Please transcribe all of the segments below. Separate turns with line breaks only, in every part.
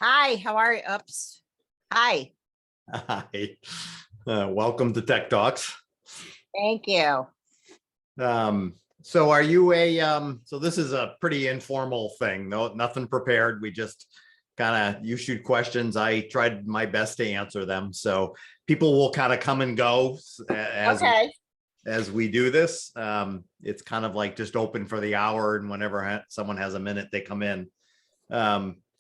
Hi, how are you? Oops. Hi,
Hi, welcome to Tech Talks.
thank you.
So are you so this is a pretty informal thing, nothing prepared. We just you shoot questions. I tried my best to answer them. So people will kind of come and go
Okay.
as we do this. It's kind of like just open for the hour, and whenever someone has a minute, they come in.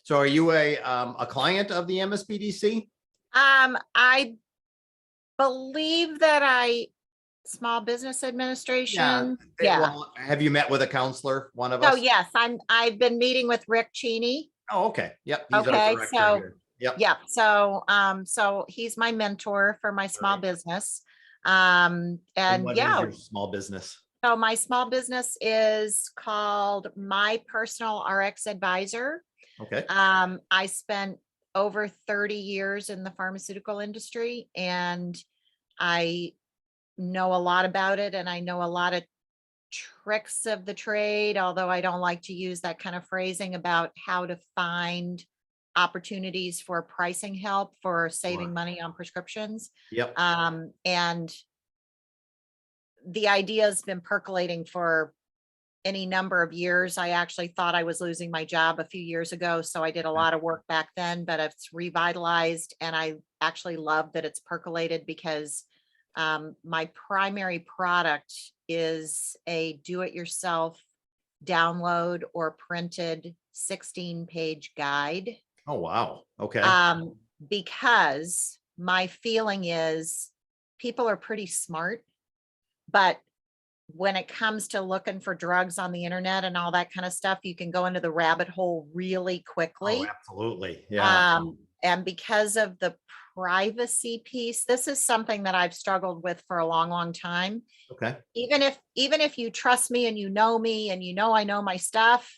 So are you a client of the MSPDC?
I believe that Small Business
Yeah.
Administration. Yeah.
Well, have you met with a counselor, one of
So
us?
yes, I've been meeting with Rick Cheney.
Oh, okay. Yep. He's our
Okay.
director
So
here. Yep.
yeah. So he's my mentor for my small
Right.
business.
And
And
what is
yeah,
your small business?
so my small business is called My Personal RX Advisor.
Okay.
I spent over 30 years in the pharmaceutical industry, and I know a lot about it, and I know a lot of tricks of the trade, although I don't like to use that kind of phrasing about how to find opportunities for pricing help for saving
Sure.
money on prescriptions.
Yep.
And the idea has been percolating for any number of years. I actually thought I was losing my job a few years ago, so I did a lot of work back then, but it's revitalized, and I actually love that it's percolated because my primary product is a do-it-yourself download or printed 16-page guide.
Oh, wow. Okay.
Um, because my feeling is people are pretty smart, but when it comes to looking for drugs on the internet and all that kind of stuff, you can go into the rabbit hole really
Oh,
quickly.
absolutely. Yeah.
And because of the privacy piece, this is something that I've struggled with for a long, long time.
Okay.
Even if you trust me and you know me and you know I know my stuff,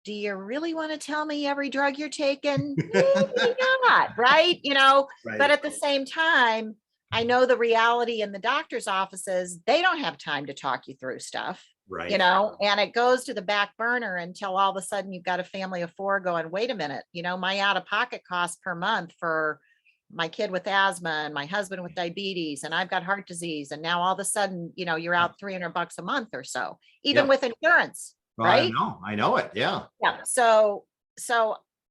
do you really want to tell me every drug you're taking? Maybe not, right? But
Right.
at the same time, I know the reality in the doctor's offices, they don't have time to talk you through stuff,
Right.
and it goes to the back burner until all of a sudden you've got a family of four going, wait a minute, my out-of-pocket cost per month for my kid with asthma and my husband with diabetes, and I've got heart disease. And now all of a sudden, you're out $300 a month or so, even
Yep.
with insurance,
Well,
right?
I know it. Yeah.
Yeah. So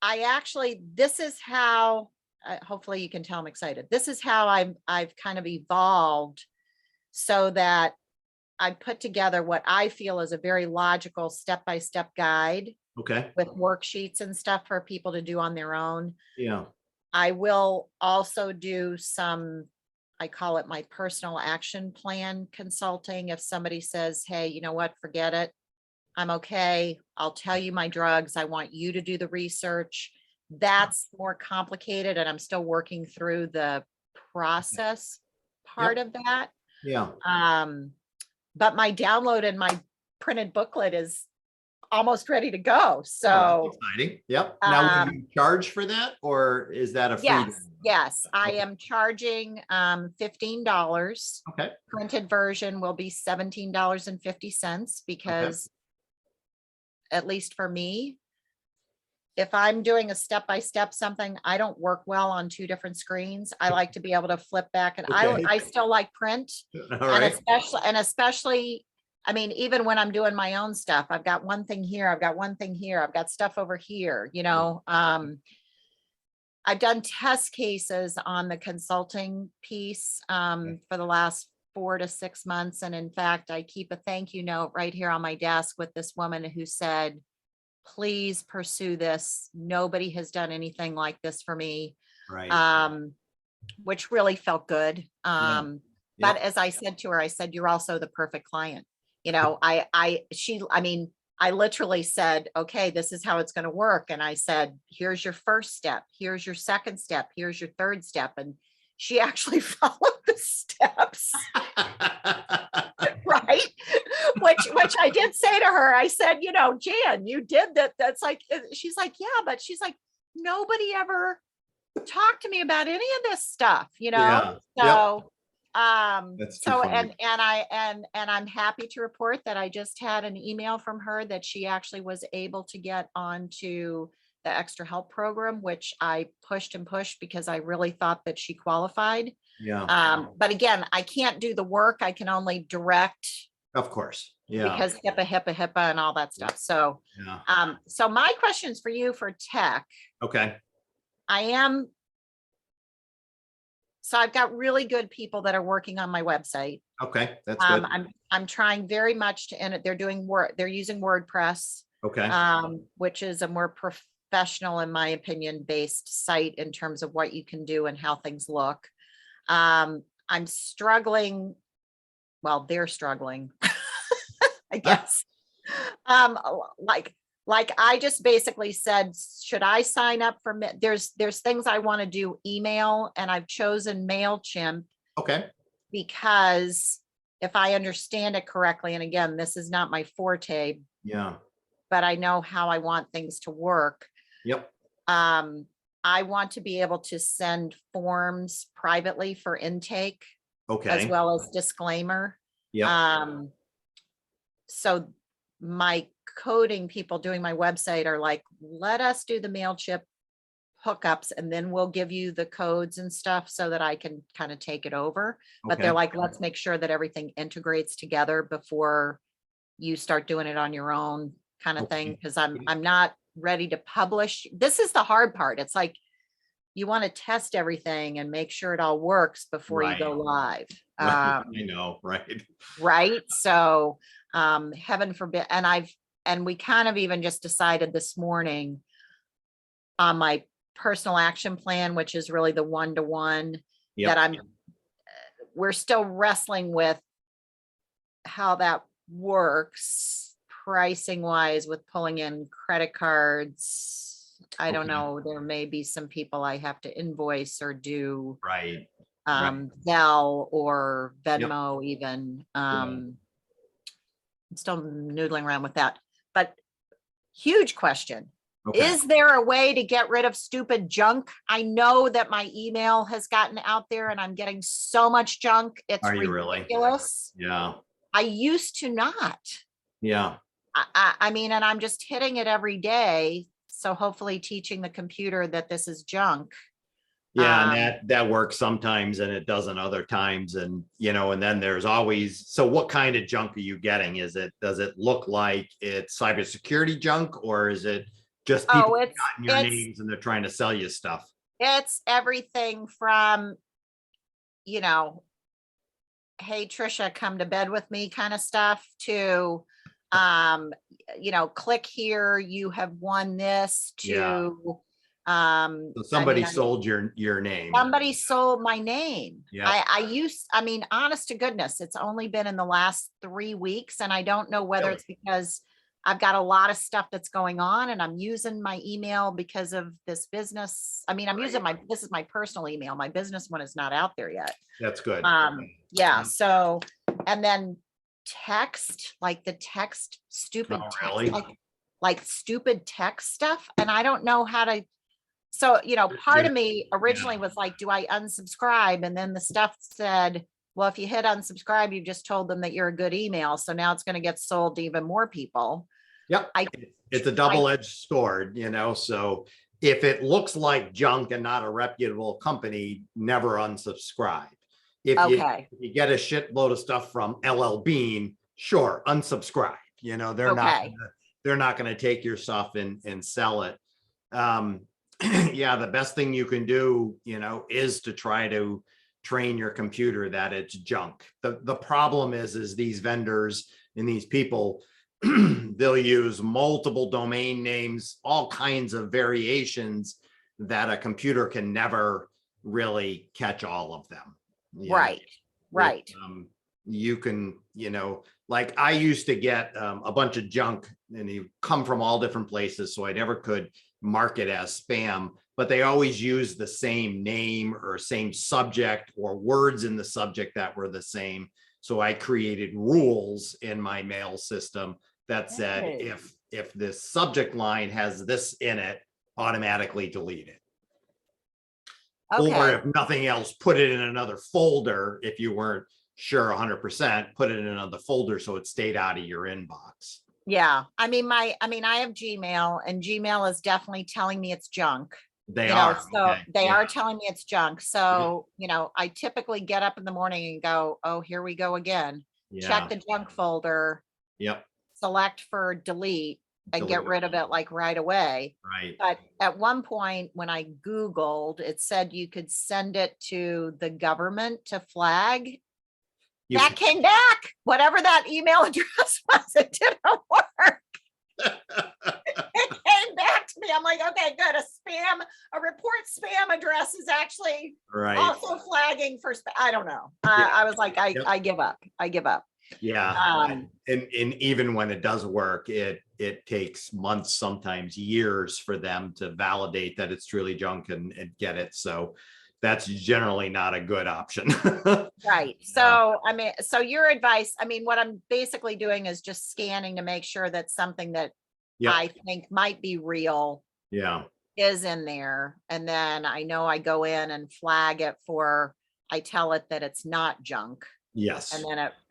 I actually, this is how, hopefully you can tell I'm excited. This is how I've kind of evolved so that I put together what I feel is a very logical step-by-step guide
Okay.
with worksheets and stuff for people to do on their own.
Yeah.
I will also do some, I call it my personal action plan consulting. If somebody says, hey, you know what, forget it, I'm okay, I'll tell you my drugs, I want you to do the research. That's more complicated, and I'm still working through the process part
Yep.
of that.
Yeah.
But my download and my printed booklet is almost ready to go.
Oh, that's
So
exciting. Yep. Now, will
um
you charge for that, or is that a free
yes,
download?
yes, I
Okay.
am charging $15.
Okay.
Printed version will be $17.50
Okay.
because, at least for me, if I'm doing a step-by-step something, I don't work well on two different screens. I like to be able to flip back, and
Okay.
I still like print.
All
And
right.
especially, I mean, even when I'm doing my own stuff, I've got one thing here, I've got one thing here, I've got stuff over here, I've done test cases on the consulting piece for the last 4 to 6 months. And in fact, I keep a thank you note right here on my desk with this woman who said, please pursue this. Nobody has done anything like this for me,
Right.
which really felt good.
Yeah.
But
Yep.
as I said to her, I said, you're also the perfect client. I mean, I literally said, okay, this is how it's going to work. And I said, here's your first step. Here's your second step. Here's your third step. And she actually followed the steps. Right. Which I did say to her. I said, Jan, you did that. That's like, she's like, yeah, but she's like, nobody ever talked to me about any of this stuff,
Yeah. Yep.
So
That's too
so
funny.
and I'm happy to report that I just had an email from her that she actually was able to get onto the extra help program, which I pushed and pushed because I really thought that she qualified.
Yeah,
But again, I can't do the work. I can only direct
of course. Yeah,
because HIPAA and all that stuff. So,
yeah.
so my questions for you for tech,
Okay,
so I've got really good people that are working on my website.
okay, that's good.
I'm trying very much to, and they're doing work, they're using WordPress,
Okay,
which is a more professional, in my opinion, based site in terms of what you can do and how things look. I'm struggling. Well, they're struggling, I guess. Um, like I just basically said, should I sign up for, there's things I want to do email, and I've chosen MailChimp
okay,
because if I understand it correctly, and again, this is not my forte,
yeah,
but I know how I want things to work.
yep,
I want to be able to send forms privately for intake as
okay,
well as disclaimer.
yep,
So my coding people doing my website are like, let us do the MailChimp hookups and then we'll give you the codes and stuff so that I can kind of take it over. But they're
okay,
like, let's make sure that everything integrates together before you start doing it on your own kind of thing.
okay.
Cause I'm not ready to publish. This is the hard part. It's like, you want to test everything and make sure it all works before you go live.
Right, I know, right?
Right. So, heaven forbid. And we kind of even just decided this morning on my personal action plan, which is really the one-to-one
Yep,
that we're still wrestling with how that works pricing wise with pulling in credit cards. I don't
okay.
know, there may be some people I have to invoice or do
Right, right,
Zelle or
yep,
Venmo even.
yeah,
I'm still noodling around with that, but huge question.
okay.
Is there a way to get rid of stupid junk? I know that my email has gotten out there and I'm getting so much junk. It's
Are you really?
ridiculous.
Yeah,
I used to not.
yeah,
I mean, and I'm just hitting it every day. So hopefully teaching the computer that this is junk.
yeah, and
Um,
that works sometimes and it doesn't other times. And, and then there's always, so what kind of junk are you getting? Does it look like it's cybersecurity junk, or is it just people
oh,
gotten your names and they're trying to sell you stuff?
it's everything from, you know, hey, Trisha, come to bed with me kind of stuff to, click here, you have won this
Yeah.
to,
So
I mean,
somebody sold your name.
somebody sold my name.
Yeah.
I mean, honest to goodness, it's only been in the last 3 weeks and I don't know whether
Really?
it's because I've got a lot of stuff that's going on and I'm using my email because of this business. I mean, this is my personal email. My business one is not out there yet.
That's good.
Yeah, so, and then text, like the text, stupid
Oh,
text,
really?
like stupid text stuff. And I don't know how to, so, part of me originally was like, do I unsubscribe? And then the stuff said, well, if you hit unsubscribe, you've just told them that you're a good email. So now it's going to get sold to even more people.
Yep. It's a double-edged sword, so if it looks like junk and not a reputable company, never unsubscribe. If you get a shitload of stuff from LL Bean, sure, unsubscribe. They're not going to take your stuff and sell it. Yeah, the best thing you can do, is to try to train your computer that it's junk. The problem is these vendors and these people, they'll use multiple domain names, all kinds of variations that a computer can never really catch all of them.
Right.
You can, like I used to get a bunch of junk and you come from all different places. So I never could mark it as spam, but they always use the same name or same subject or words in the subject that were the same. So I created rules in my mail system that said, if this subject line has this in it, automatically delete it.
Okay.
Or if nothing else, put it in another folder. If you weren't sure 100%, put it in another folder so it stayed out of your inbox.
Yeah, I mean, I have Gmail, and Gmail is definitely telling me it's junk.
They
You know,
are,
so
okay,
they
yeah,
are telling me it's junk. So, you know, I typically get up in the morning and go, oh, here we go again. Check
yeah,
the junk folder,
yep,
select for delete, and get
delete it,
rid of it like right away.
right.
But at one point when I Googled, it said you could send it to the government to flag.
You
That came back. Whatever that email address was, it didn't work. It came back to me. I'm like, okay, good. A report spam address is actually
right,
also flagging for I don't know.
yeah,
I was like,
yep.
I give up. I give up.
Yeah,
Um,
and even when it does work, it takes months, sometimes years for them to validate that it's truly junk and get it. So that's generally not a good option.
right. So, I mean, so your advice, I mean, what I'm basically doing is just scanning to make sure that something that
Yeah,
I think might be real
yeah,
is in there. And then I know I go in and flag it for, I tell it that it's not junk.
yes,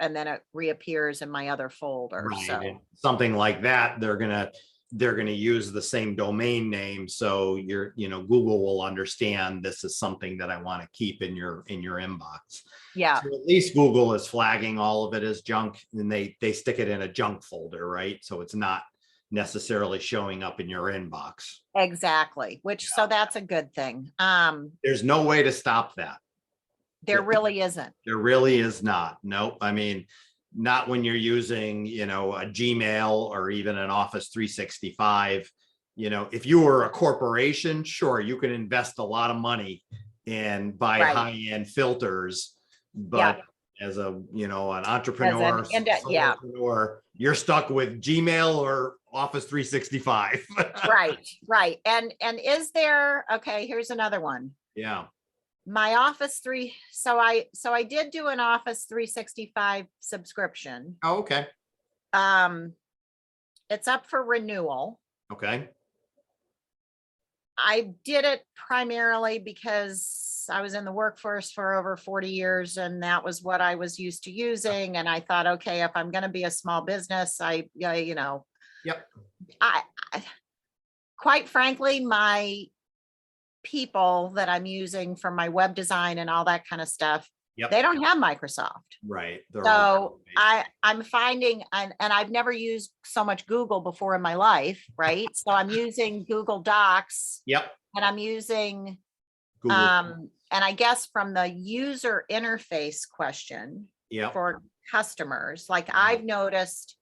And then it reappears in my other folder.
right.
So,
And something like that, they're gonna use the same domain name, so Google will understand this is something that I want to keep in your inbox.
yeah,
So at least Google is flagging all of it as junk, and they stick it in a junk folder, right? So it's not necessarily showing up in your inbox.
exactly. Which, so that's a good thing.
There's no way to stop that.
There really isn't.
There really is not. Nope. I mean, not when you're using, a Gmail or even an Office 365. If you were a corporation, sure, you can invest a lot of money and buy
Right.
high-end filters.
Yeah.
But as an
As
entrepreneur,
yeah,
solopreneur, you're stuck with Gmail or Office 365.
right. And is there, okay, here's another one.
Yeah.
My Office 3, so I did do an Office 365 subscription.
Oh, okay.
It's up for renewal.
Okay.
I did it primarily because I was in the workforce for over 40 years and that was what I was used to using. And I thought, okay, if I'm going to be a small business,
Yep.
I quite frankly, my people that I'm using for my web design and all that kind of stuff,
Yep.
they don't have Microsoft.
Right.
So I'm finding, and I've never used so much Google before in my life, right? So I'm using Google Docs.
Yep.
And I'm using,
Google.
and I guess from the user interface question
Yep.
for customers, like I've noticed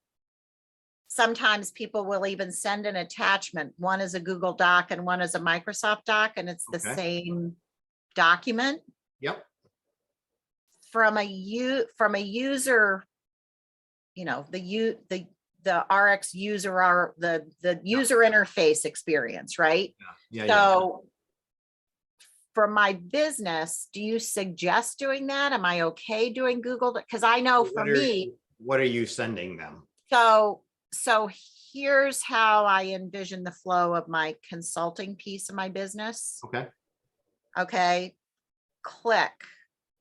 sometimes people will even send an attachment. One is a Google Doc and one is a Microsoft Doc, and it's the same document.
Yep.
From a user, the RX user are the user interface experience, right?
Yeah.
So for my business, do you suggest doing that? Am I okay doing Google? Because I know for me,
what are you sending them?
So here's how I envision the flow of my consulting piece of my business.
Okay.
Okay. Click.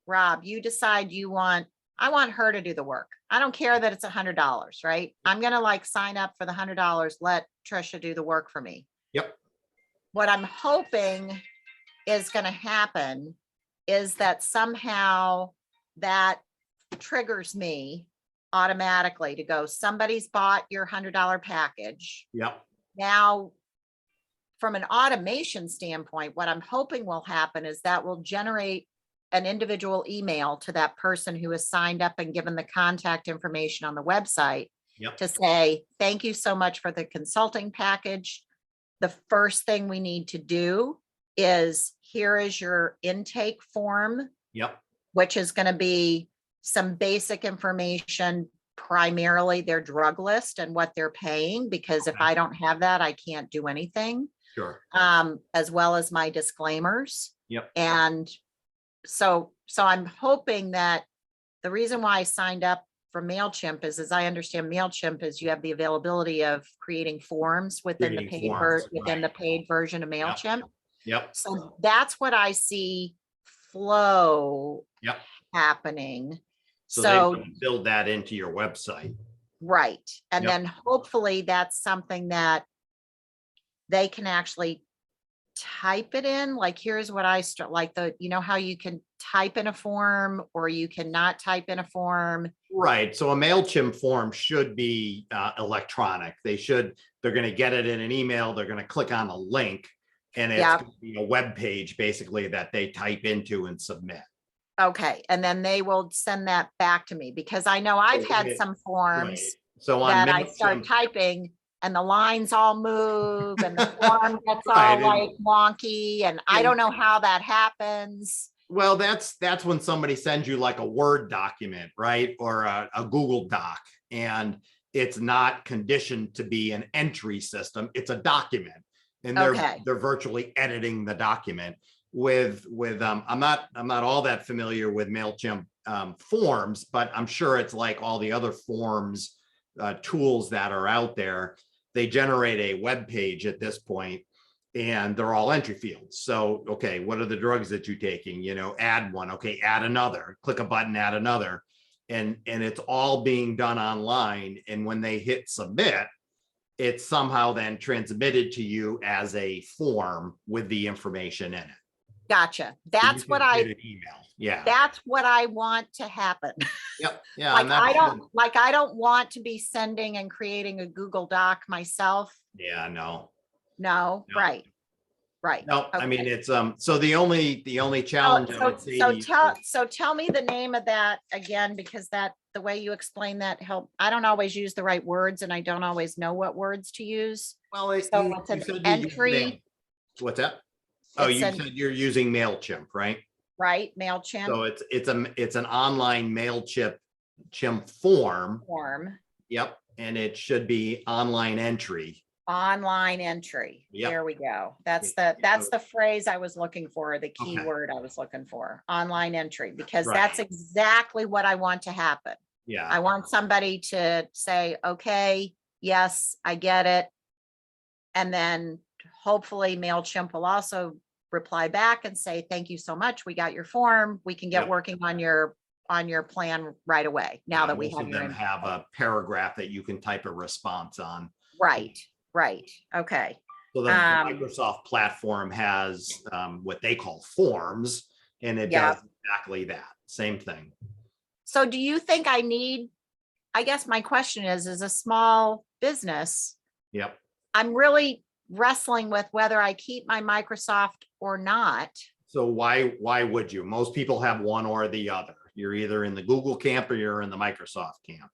Rob, you decide I want her to do the work. I don't care that it's $100, right? I'm going to sign up for the $100. Let Trisha do the work for me.
Yep.
What I'm hoping is going to happen is that somehow that triggers me automatically to go, somebody's bought your $100 package.
Yep.
Now, from an automation standpoint, what I'm hoping will happen is that will generate an individual email to that person who has signed up and given the contact information on the website.
Yep.
To say, thank you so much for the consulting package. The first thing we need to do is, here is your intake form.
Yep.
Which is going to be some basic information, primarily their drug list and what they're paying, because if I don't have that, I can't do anything.
Sure.
As well as my disclaimers.
Yep.
And so I'm hoping that the reason why I signed up for MailChimp is, as I understand MailChimp, is you have the availability of creating forms within the paid version of MailChimp.
Yep.
So that's what I see flow happening.
So they build that into your website.
Right. And
Yep.
then hopefully that's something that they can actually type it in. Like, here's what I start, like you know how you can type in a form or you cannot type in a form.
Right. So a MailChimp form should be electronic. They're going to get it in an email. They're going to click on a link and it's
Yeah.
going to be a web page basically that they type into and submit.
Okay. And then they will send that back to me, because I know I've had
Okay.
some
Right.
forms
So on
that I start
MailChimp,
typing and the lines all move and the form gets
right.
all like wonky, and I don't know how that happens.
Well, that's when somebody sends you like a Word document, right? Or a Google Doc, and it's not conditioned to be an entry system. It's a document, and
Okay.
they're virtually editing the document with I'm not all that familiar with MailChimp forms, but I'm sure it's like all the other forms tools that are out there. They generate a web page at this point, and they're all entry fields. So, okay, what are the drugs that you're taking? You know, add one. Okay, add another. Click a button, add another. And it's all being done online. And when they hit submit, it's somehow then transmitted to you as a form with the information in it.
Gotcha.
So
That's what
get an email. Yeah.
that's what I want to happen.
Yep. Yeah.
Like,
and that's
I don't want to be sending and creating a Google Doc myself.
yeah, no.
No,
No.
right. Right.
No, I mean,
Okay.
it's so the only challenge I would say to you
So tell me the name of that again, because the way you explain that help. I don't always use the right words and I don't always know what words to use.
well,
So it's an entry.
What's that? Oh,
It's
you
an,
said you're using MailChimp, right?
right, MailChimp
So it's an online MailChimp form.
form,
Yep. And it should be online entry.
online entry.
Yep.
There we go. That's
Yeah.
the phrase I was looking for, the key
Okay.
word I was looking for, online entry, because
Right.
that's exactly what I want to happen.
Yeah.
I want somebody to say, okay, yes, I get it. And then hopefully MailChimp will also reply back and say, thank you so much. We got your form. We can get
Yep.
working on your plan right away. Now that we
Most
have
of
your
them
info.
have a paragraph that you can type a response on.
Right, right. Okay.
So the Microsoft platform has what they call forms, and it
Yeah.
does exactly that. Same thing.
So do you think I guess my question is, as a small business,
Yep.
I'm really wrestling with whether I keep my Microsoft or not.
So why would you? Most people have one or the other. You're either in the Google camp or you're in the Microsoft camp.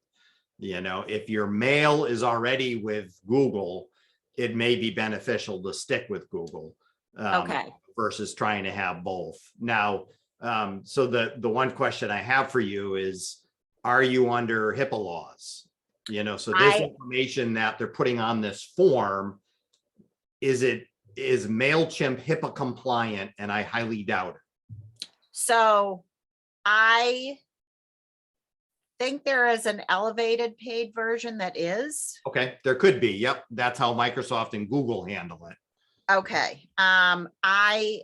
You know, if your mail is already with Google, it may be beneficial to stick with Google
Okay.
versus trying to have both. Now, so the one question I have for you is, are you under HIPAA laws? You know, so this information that they're putting on this form, is MailChimp HIPAA compliant? And I highly doubt it.
So I think there is an elevated paid version that is.
Okay, there could be. Yep, that's how Microsoft and Google handle it.
Okay. I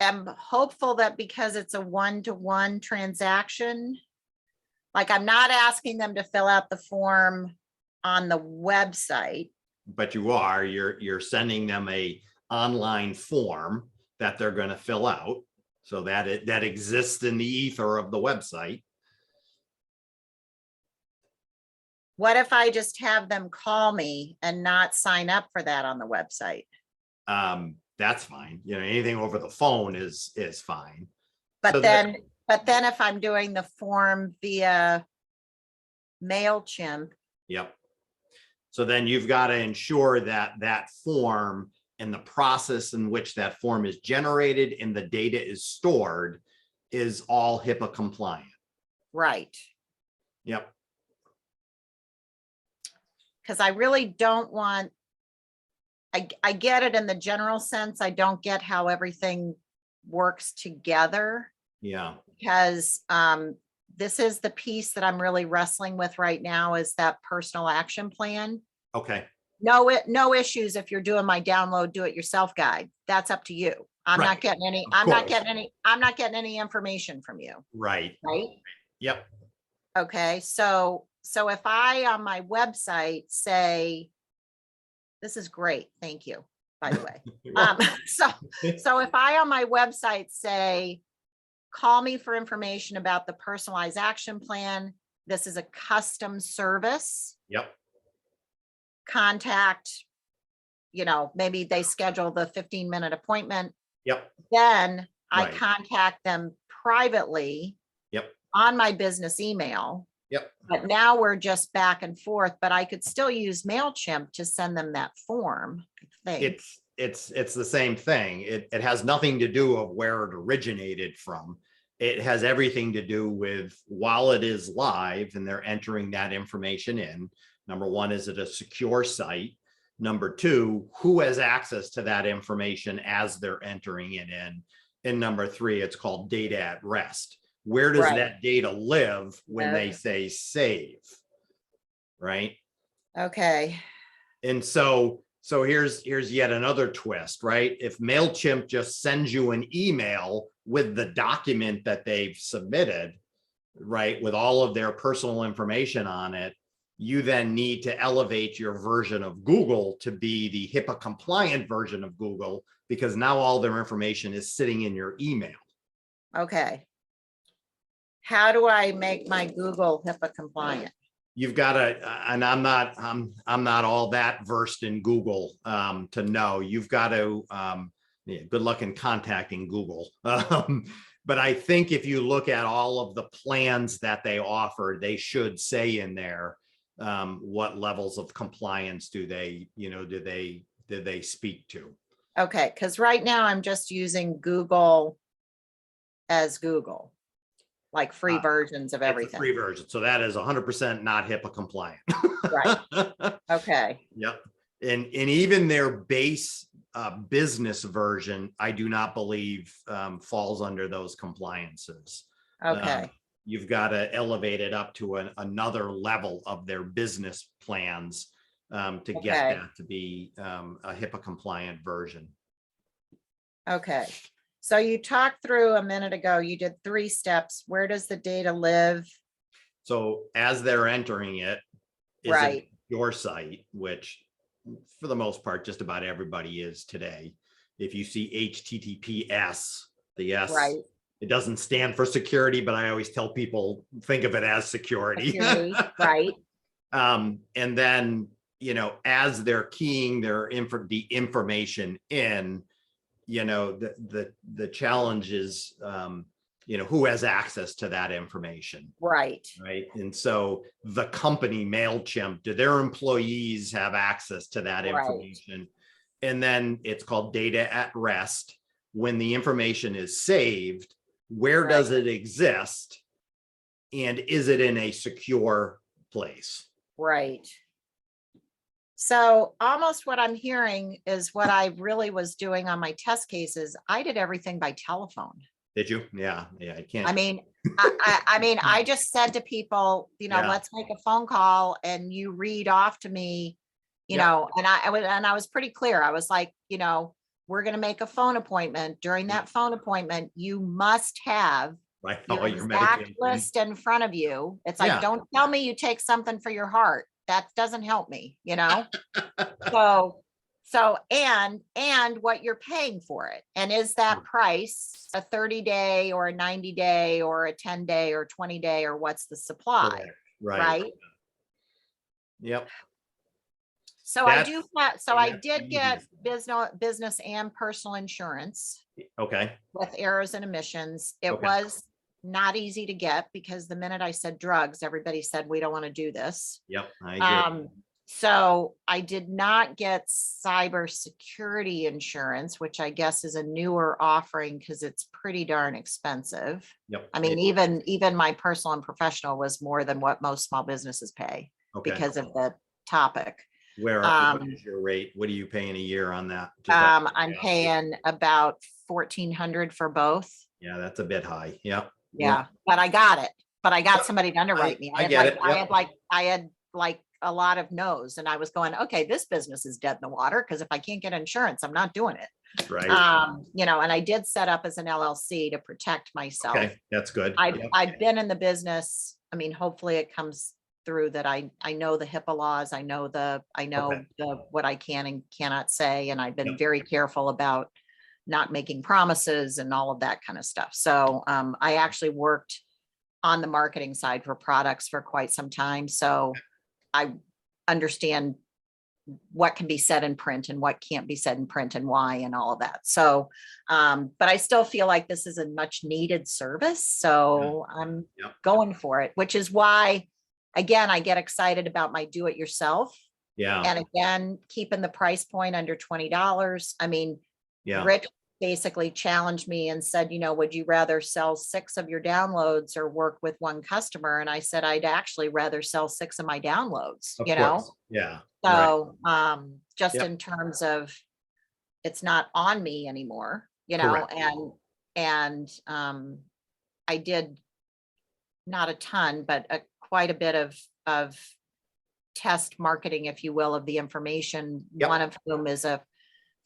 am hopeful that because it's a one-to-one transaction, like, I'm not asking them to fill out the form on the website.
But you're sending them a online form that they're going to fill out, so that that exists in the ether of the website.
What if I just have them call me and not sign up for that on the website?
That's fine. You know, anything over the phone is fine.
But
So
then if I'm doing the form via MailChimp.
Yep. So then you've got to ensure that that form and the process in which that form is generated and the data is stored is all HIPAA compliant.
Right.
Yep.
Because I really don't want, I get it in the general sense. I don't get how everything works together.
Yeah.
Because this is the piece that I'm really wrestling with right now, is that personal action plan.
Okay.
No issues if you're doing my download do it yourself guide. That's up to you. I'm not getting any, I'm not getting any information from you.
Right.
Right.
Yep.
Okay, so if I on my website say, this is great, thank you, by the way.
Well,
So if I on my website say, call me for information about the personalized action plan, this is a custom service,
Yep,
contact, maybe they schedule the 15-minute appointment,
yep,
then I
right,
contact them privately
yep,
on my business email.
yep.
But now we're just back and forth, but I could still use MailChimp to send them that form, I think.
It's the same thing. It has nothing to do of where it originated from. It has everything to do with while it is live and they're entering that information in. Number one, is it a secure site? Number two, who has access to that information as they're entering it in? And number three, it's called data at rest. Where does
Right.
that data live when they
Okay.
say save? Right.
Okay,
And so here's yet another twist, right? If MailChimp just sends you an email with the document that they've submitted, right, with all of their personal information on it, you then need to elevate your version of Google to be the HIPAA compliant version of Google, because now all their information is sitting in your email.
okay. How do I make my Google HIPAA compliant?
You've got to, and I'm not all that versed in Google to know. You've got to, yeah, good luck in contacting Google. But I think if you look at all of the plans that they offer, they should say in there what levels of compliance do they speak to.
Okay, because right now I'm just using Google as Google, like free versions of
It's a
everything.
free version, so that is 100% not HIPAA compliant.
Right. Okay,
Yep. And even their base business version, I do not believe falls under those compliances.
okay,
You've got to elevate it up to another level of their business plans to get
Okay.
that to be a HIPAA compliant version.
okay. So you talked through a minute ago, you did 3 steps. Where does the data live?
So as they're entering it, is
Right.
it your site, which for the most part, just about everybody is today. If you see HTTPS, the S,
Right.
it doesn't stand for security, but I always tell people, think of it as security.
Security, right.
And then, as they're keying the information in, the challenge is, who has access to that information.
Right.
Right. And so the company MailChimp, do their employees have access to that information? And then it's called data at rest. When the information is saved, where does it exist? And is it in a secure place?
Right. So almost what I'm hearing is what I really was doing on my test cases. I did everything by telephone.
Did you? Yeah. I can't.
I mean, I just said to people,
Yeah.
let's make a phone call and you read off to me,
Yeah.
and I was pretty clear. I was like, we're going to make a phone appointment. During that phone appointment, you must have
Right.
your
All your
exact
medication.
list in front of you. It's like,
Yeah.
don't tell me you take something for your heart. That doesn't help me, So, and what you're paying for it. And is that price a 30-day or a 90-day or a 10-day or 20-day, or what's the supply?
Correct. Right.
Right.
Yep.
So I did get business and personal insurance
Okay.
with errors and omissions. It
Okay.
was not easy to get because the minute I said drugs, everybody said, we don't want to do this.
Yep. I agree.
So I did not get cybersecurity insurance, which I guess is a newer offering because it's pretty darn expensive.
Yep.
I mean, even my personal and professional was more than what most small businesses pay because of the topic.
What is your rate? What are you paying a year on that?
I'm paying about $1,400 for both.
Yeah, that's a bit high. Yeah.
Yeah, but I got it. But I got somebody to underwrite me.
I get it. Yep.
I had a lot of no's, and I was going, okay, this business is dead in the water because if I can't get insurance, I'm not doing it.
Right.
You know, and I did set up as an LLC to protect myself.
Okay, that's good.
I've,
Yep.
I've been in the business. I mean, hopefully it comes through that I know the HIPAA laws. I know
Okay.
what I can and cannot say. And I've been
Yep.
very careful about not making promises and all of that kind of stuff. So I actually worked on the marketing side for products for quite some time. So I understand what can be said in print and what can't be said in print and why and all of that. So, but I still feel like this is a much needed service. So I'm
Yep.
going for it, which is why, again, I get excited about my do it yourself.
Yeah.
And again, keeping the price point under $20. I mean,
Yeah.
Rich basically challenged me and said, you know, would you rather sell 6 of your downloads or work with one customer? And I said, I'd actually rather sell 6 of my downloads,
Of
you
course.
know?
Yeah. Right.
So, just
Yep.
in terms of, it's not on me anymore, you know,
Correct.
and I did not a ton, but quite a bit of test marketing, if you will, of the information.
Yep.
One of whom is a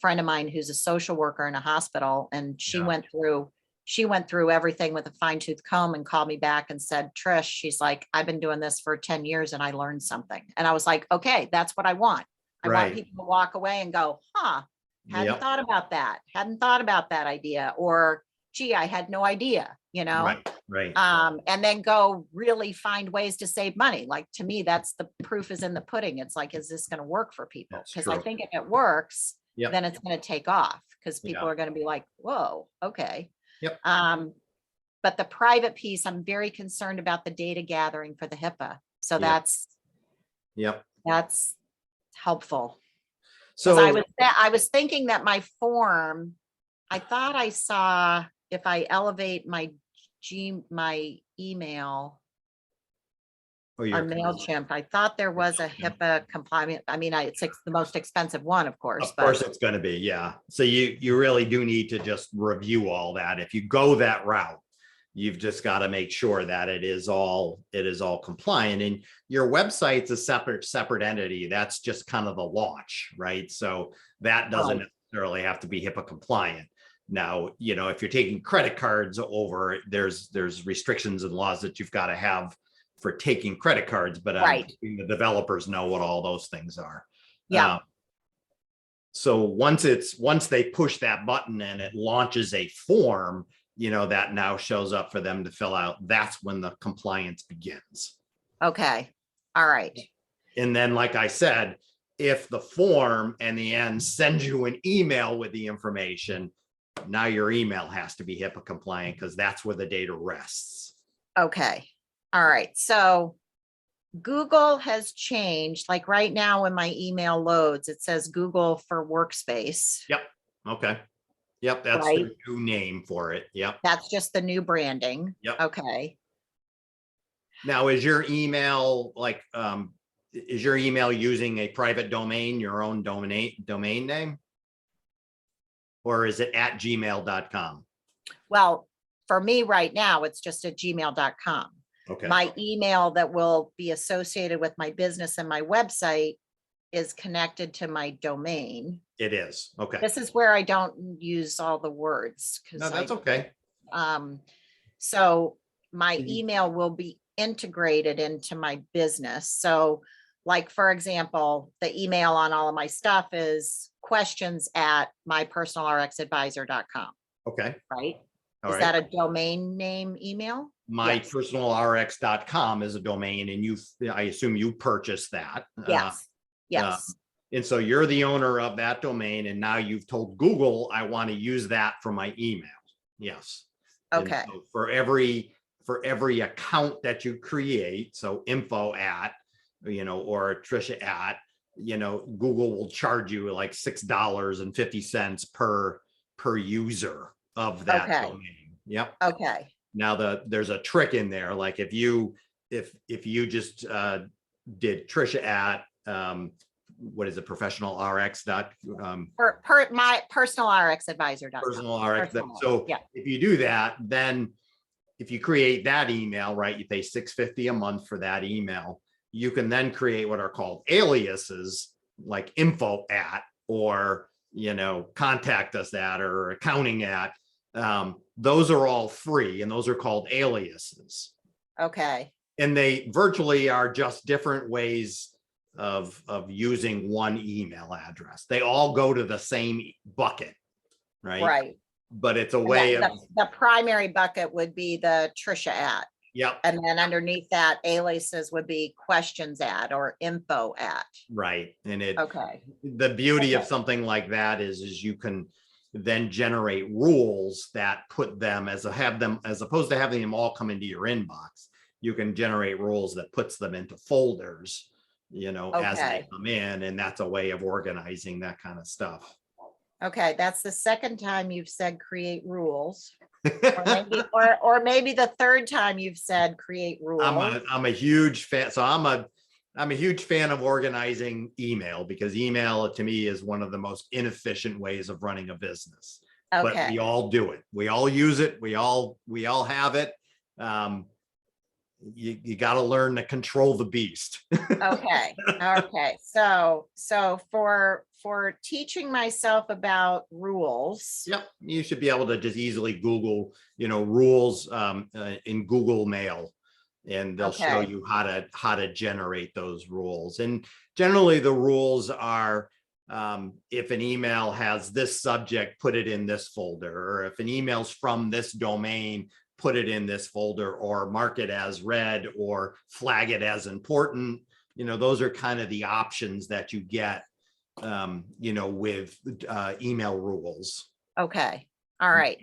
friend of mine who's a social worker in a hospital, and she
Yeah.
went through everything with a fine tooth comb and called me back and said, Trish, she's like, I've been doing this for 10 years and I learned something. And I was like, okay, that's what I want. I want
Right.
people to walk away and go, hadn't
Yep.
thought about that. Hadn't thought about that idea. Or, gee, I had no idea, you know?
Right. Right.
And then go really find ways to save money. Like, to me, that's the proof is in the pudding. It's like, is this going to work for people?
That's
Because I
true.
think if it works,
Yep.
then it's going to take off because people
Yeah.
are going to be like, whoa, okay.
Yep.
But the private piece, I'm very concerned about the data gathering for the HIPAA. So
Yep.
that's
Yep.
helpful.
So
I was thinking that my form, I thought I saw if I elevate my email
oh, you're
on MailChimp, I thought there was a HIPAA compliant. I mean, it's the most expensive one, of course.
Of course it's going to be. Yeah. So you really do need to just review all that. If you go that route, you've just got to make sure that it is all compliant, and your website's a separate entity. That's just kind of the launch, right? So that doesn't necessarily have to be HIPAA compliant. Now, you know, if you're taking credit cards over, there's restrictions and laws that you've got to have for taking credit cards, but
Right.
the developers know what all those things are.
Yeah.
So once they push that button and it launches a form, you know, that now shows up for them to fill out. That's when the compliance begins.
Okay. All right.
And then, like I said, if the form and the end sends you an email with the information, now your email has to be HIPAA compliant because that's where the data rests.
Okay. All right. So Google has changed. Like right now when my email loads, it says Google for Workspace.
Yep. Okay. Yep. That's
Right.
the new name for it. Yep.
That's just the new branding.
Yep.
Okay.
Now, is your email using a private domain, your own domain name? Or is it at gmail.com?
Well, for me right now, it's just at gmail.com.
Okay.
My email that will be associated with my business and my website is connected to my domain.
It is. Okay.
This is where I don't use all the words.
No, that's okay.
So my email will be integrated into my business. So like, for example, the email on all of my stuff is questions@mypersonalrxadvisor.com.
Okay.
Right?
All
Is
right.
that a domain name email? Yes.
mypersonalrx.com is a domain, and I assume you purchased that.
Yes. Yes.
And so you're the owner of that domain, and now you've told Google, I want to use that for my email. Yes.
Okay.
And so for every account that you create, so info at, you know, or Trisha at, you know, Google will charge you like $6.50 per user of that domain. Yep.
Okay.
Now there's a trick in there. Like if you just did Trisha at what is it, professional RX
my personal RX advisor.com.
Personal RX. So yeah, if you do that, then if you create that email, right, you pay $6.50 a month for that email. You can then create what are called aliases, like info at or contact us at or accounting at, those are all free, and those are called aliases.
Okay.
And they virtually are just different ways of using one email address. They all go to the same bucket, right?
Right.
But it's a
And
way of,
the primary bucket would be the Trisha at,
yep,
and then underneath that aliases would be questions at or info at.
right. And
Okay.
the beauty of
Okay.
something like that is you can then generate rules that put them as opposed to having them all come into your inbox. You can generate rules that puts them into folders, as they
Okay.
come in, and that's a way of organizing that kind of stuff.
Okay, that's the second time you've said create rules. Or maybe the third time you've said create rules.
I'm a huge fan. So I'm a huge fan of organizing email, because email to me is one of the most inefficient ways of running a business. But
Okay.
we all do it. We all use it. We all have it. You got to learn to control the beast.
Okay. Okay. So for teaching myself about rules.
Yep. You should be able to just easily Google, rules in Google Mail, and they'll show
Okay.
you how to generate those rules. And generally the rules are, if an email has this subject, put it in this folder, or if an email's from this domain, put it in this folder, or mark it as read, or flag it as important. Those are kind of the options that you get, with email rules.
Okay. All right.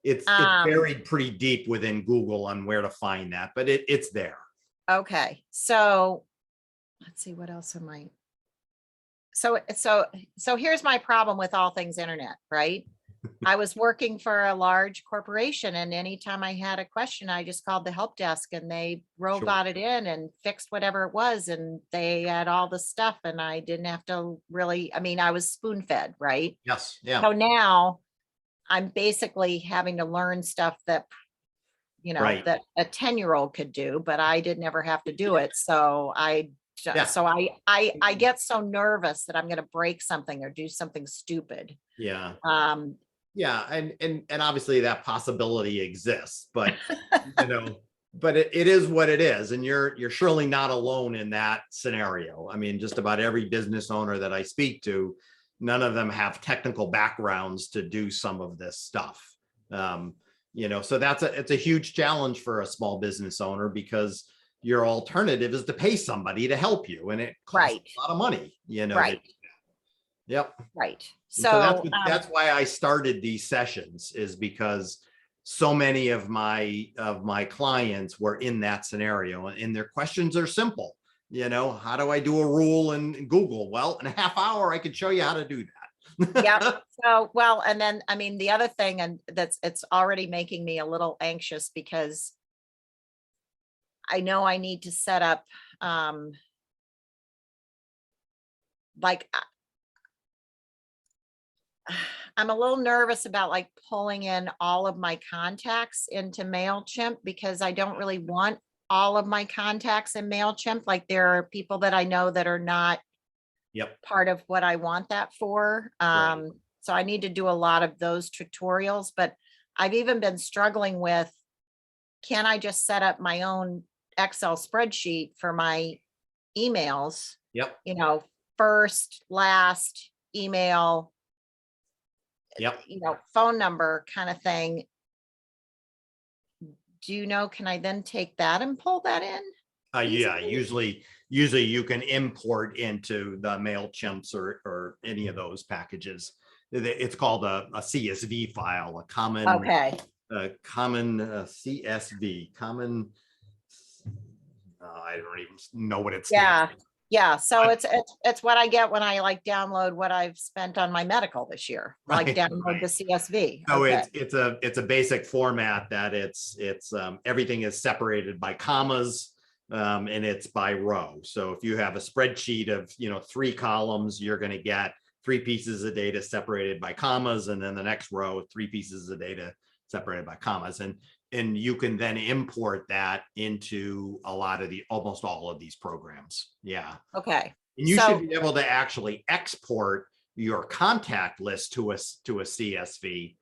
It's buried pretty deep within Google on where to find that, but it's there.
Okay. So let's see, what else am I? So here's my problem with all things internet, right? I was working for a large corporation, and anytime I had a question, I just called the help desk and they roboted in and fixed whatever it was. And they had all the stuff, and I didn't have to really, I was spoon fed, right?
Yes. Yeah.
So now I'm basically having to learn stuff that,
Right.
that a 10-year-old could do, but I didn't ever have to do it. So I get so nervous that I'm going to break something or do something stupid.
Yeah. Yeah. And obviously that possibility exists, but, but it is what it is. And you're surely not alone in that scenario. Just about every business owner that I speak to, none of them have technical backgrounds to do some of this stuff. So it's a huge challenge for a small business owner, because your alternative is to pay somebody to help you, and it costs a lot of money,
Right.
Yep.
Right.
So that's why I started these sessions, is because so many of my clients were in that scenario, and their questions are simple. How do I do a rule in Google? Well, in a half hour, I could show you how to do that.
Yeah. So, well, and then, the other thing, and it's already making me a little anxious, because I know I need to set up, like, I'm a little nervous about like pulling in all of my contacts into MailChimp, because I don't really want all of my contacts in MailChimp. Like, there are people that I know that are not part of what I want that for.
Right.
So I need to do a lot of those tutorials, but I've even been struggling with, can I just set up my own Excel spreadsheet for my emails?
Yep.
First, last, email,
Yep.
phone number kind of thing. Can I then take that and pull that in?
Yeah, usually you can import into the MailChimps or any of those packages. It's called a CSV file, a common CSV, I don't even know what it stands for.
Yeah. So it's what I get when I like download what I've spent on my medical this year, like download the CSV.
So it's a basic format that it's everything is separated by commas, and it's by row. So if you have a spreadsheet of 3 columns, you're going to get 3 pieces of data separated by commas, and then the next row 3 pieces of data separated by commas, and you can then import that into almost all of these programs. Yeah.
Okay.
And you should be able to actually export your contact list to a CSV,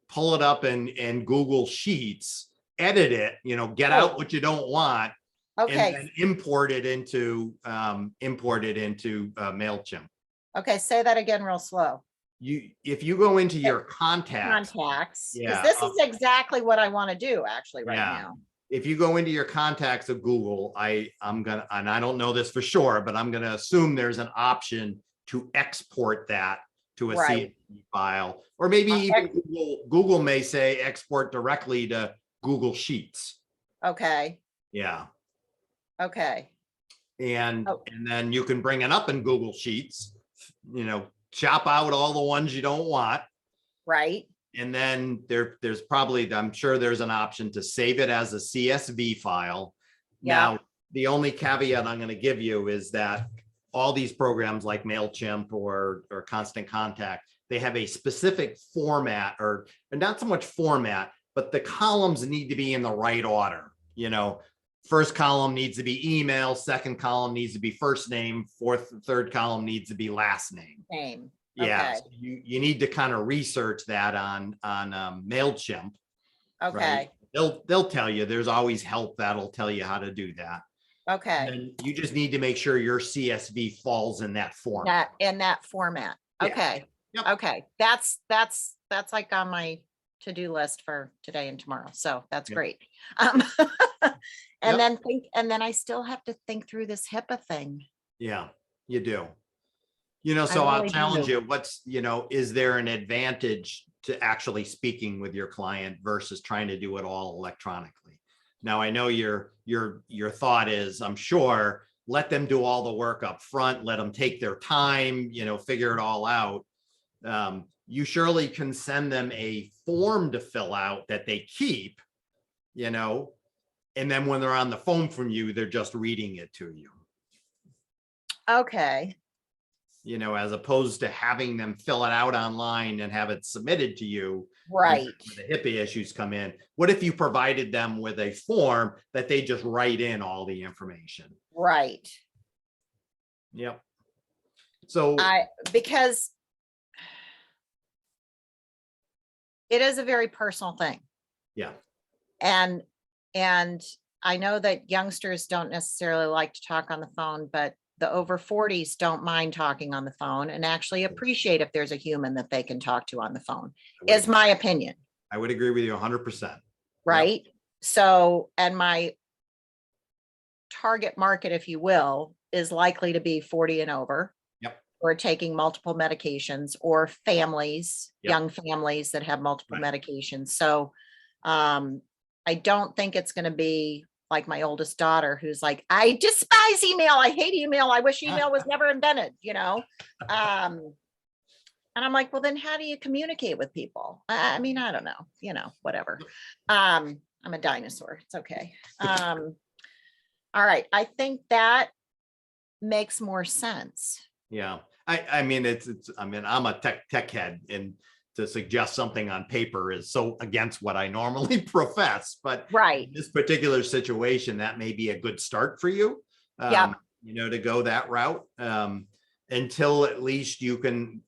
pull it up in Google Sheets, edit it, get out what you don't want, and
Okay,
then import it into MailChimp.
okay, say that again real slow.
If you go into your contacts,
Contacts, because
yeah,
this is exactly what I want to do actually right
yeah.
now.
If you go into your contacts of Google, I'm gonna, and I don't know this for sure, but I'm gonna assume there's an option to export that to a
Right.
CSV file, or maybe even
ex-
Google may say export directly to Google Sheets.
Okay,
Yeah.
okay,
And
oh,
then you can bring it up in Google Sheets, chop out all the ones you don't want.
right,
And then there's probably, I'm sure there's an option to save it as a CSV file.
yeah,
Now, the only caveat I'm going to give you is that all these programs like MailChimp or Constant Contact, they have a specific format, or not so much format, but the columns need to be in the right order. First column needs to be email, second column needs to be first name, third column needs to be last name.
same,
Yeah,
okay,
so you need to kind of research that on MailChimp, right?
okay,
They'll tell you, there's always help that'll tell you how to do that. And
okay.
then you just need to make sure your CSV falls in that format.
That, in that format,
Yeah.
okay,
Yep.
okay, that's like on my to-do list for today and tomorrow, so that's
Yep.
great.
Yep.
And then I still have to think through this HIPAA thing.
Yeah, you do.
I
So I'll
really
challenge
do.
you, is there an advantage to actually speaking with your client versus trying to do it all electronically? Now, I know your thought is, I'm sure, let them do all the work up front, let them take their time, figure it all out. You surely can send them a form to fill out that they keep, and then when they're on the phone from you, they're just reading it to you.
Okay,
As opposed to having them fill it out online and have it submitted to you.
right,
When the HIPAA issues come in. What if you provided them with a form that they just write in all the information?
right.
Yep. So
Because it is a very personal thing.
yeah,
And I know that youngsters don't necessarily like to talk on the phone, but the over 40s don't mind talking on the phone and actually appreciate if there's a human that they can talk to on the phone, is my opinion.
I would agree with you 100%.
Right. Yep. So, and my target market, if you will, is likely to be 40 and over.
Yep.
Or taking multiple medications, or families,
Yep.
young families that have multiple
Right.
medications. So I don't think it's going to be like my oldest daughter, who's like, I despise email. I hate email. I wish email was never invented, and I'm like, well, then how do you communicate with people? I mean, I don't know, whatever. I'm a dinosaur. It's okay. All right. I think that makes more sense.
Yeah. I mean, I'm a tech head, and to suggest something on paper is so against what I normally profess, but
right.
In this particular situation, that may be a good start for you, to go that route, until at least you can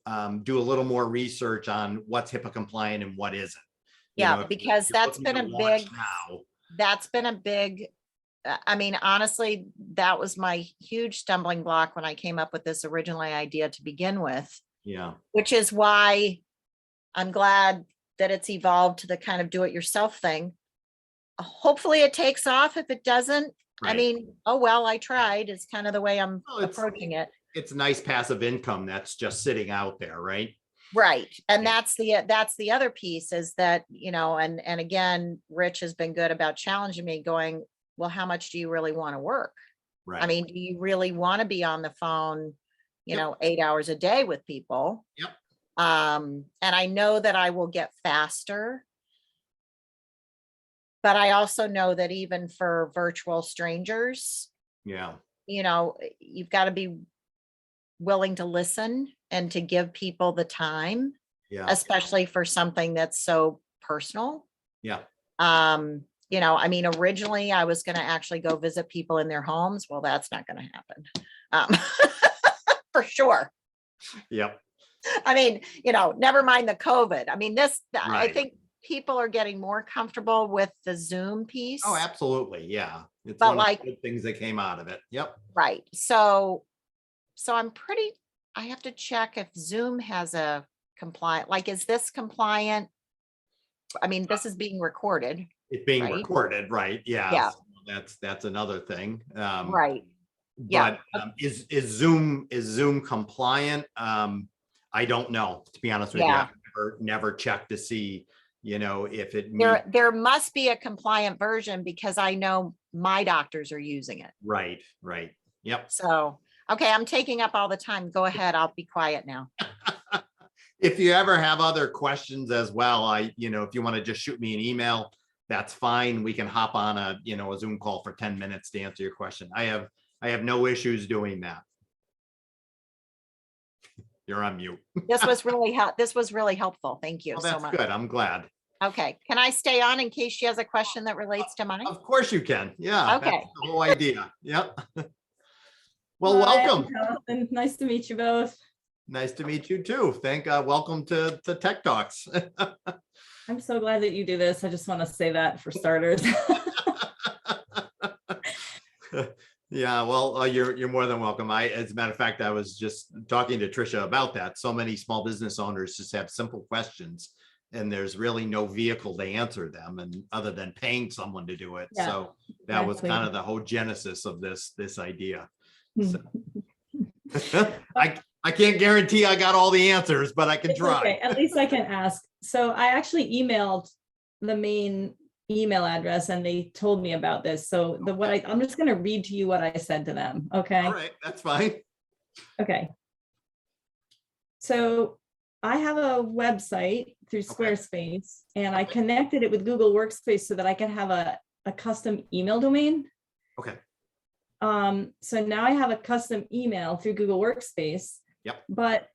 do a little more research on what's HIPAA compliant and what isn't.
Because that's been a big, I mean, honestly, that was my huge stumbling block when I came up with this originally idea to begin with.
Yeah.
Which is why I'm glad that it's evolved to the kind of do-it-yourself thing. Hopefully it takes off. If it doesn't,
Right.
I mean, oh, well, I tried is kind of the way I'm approaching it.
It's nice passive income that's just sitting out there, right?
Right. And
Yeah.
that's the other piece, is that, and again, Rich has been good about challenging me, going, well, how much do you really want to work?
Right.
I mean, do you really want to be on the phone, 8 hours a day with people?
Yep.
And I know that I will get faster, but I also know that even for virtual strangers,
Yeah.
you've got to be willing to listen and to give people the time, especially for something that's so personal.
Yeah.
I mean, originally I was going to actually go visit people in their homes. Well, that's not going to happen. For sure.
Yep.
I mean, never mind the COVID. I mean, I
Right.
think people are getting more comfortable with the Zoom piece.
Oh, absolutely. Yeah. It's
But
one of
like,
the good things that came out of it. Yep.
right. So I have to check if Zoom has a compliant, like, is this compliant? I mean, this is being recorded,
It's being
right?
recorded, right? Yeah.
Yeah,
So that's another thing.
right. Yeah.
But is Zoom compliant? I don't know, to be honest with you.
Yeah.
I've never checked to see, if it meets.
There must be a compliant version because I know my doctors are using it.
Right, right. Yep.
So, okay, I'm taking up all the time. Go ahead. I'll be quiet now.
If you ever have other questions as well, if you want to just shoot me an email, that's fine. We can hop on a Zoom call for 10 minutes to answer your question. I have no issues doing that. You're on mute.
This was really helpful. Thank you
Well,
so
that's
much.
good. I'm glad.
Okay, can I stay on in case she has a question that relates to mine?
Of course you can. Yeah.
Okay.
That's the whole idea. Yep. Well,
Hi,
welcome.
Allison. Nice to meet you both.
Nice to meet you too. Welcome to Tech Talks.
I'm so glad that you do this. I just want to say that for starters.
Yeah, well, you're more than welcome. As a matter of fact, I was just talking to Trisha about that. So many small business owners just have simple questions, and there's really no vehicle to answer them, and other than paying someone to do it.
Yeah,
So that was
exactly.
kind of the whole genesis of this idea.
Hmm.
So, I can't guarantee I got all the answers, but I can
It's
try.
okay. At least I can ask. So I actually emailed the main email address and they told me about this. So I'm just going to read to you what I said to them. Okay.
All right, that's fine.
Okay. So I have a website through Squarespace and I connected it with Google Workspace so that I can have a custom email domain.
Okay.
So now I have a custom email through Google Workspace.
Yep.
But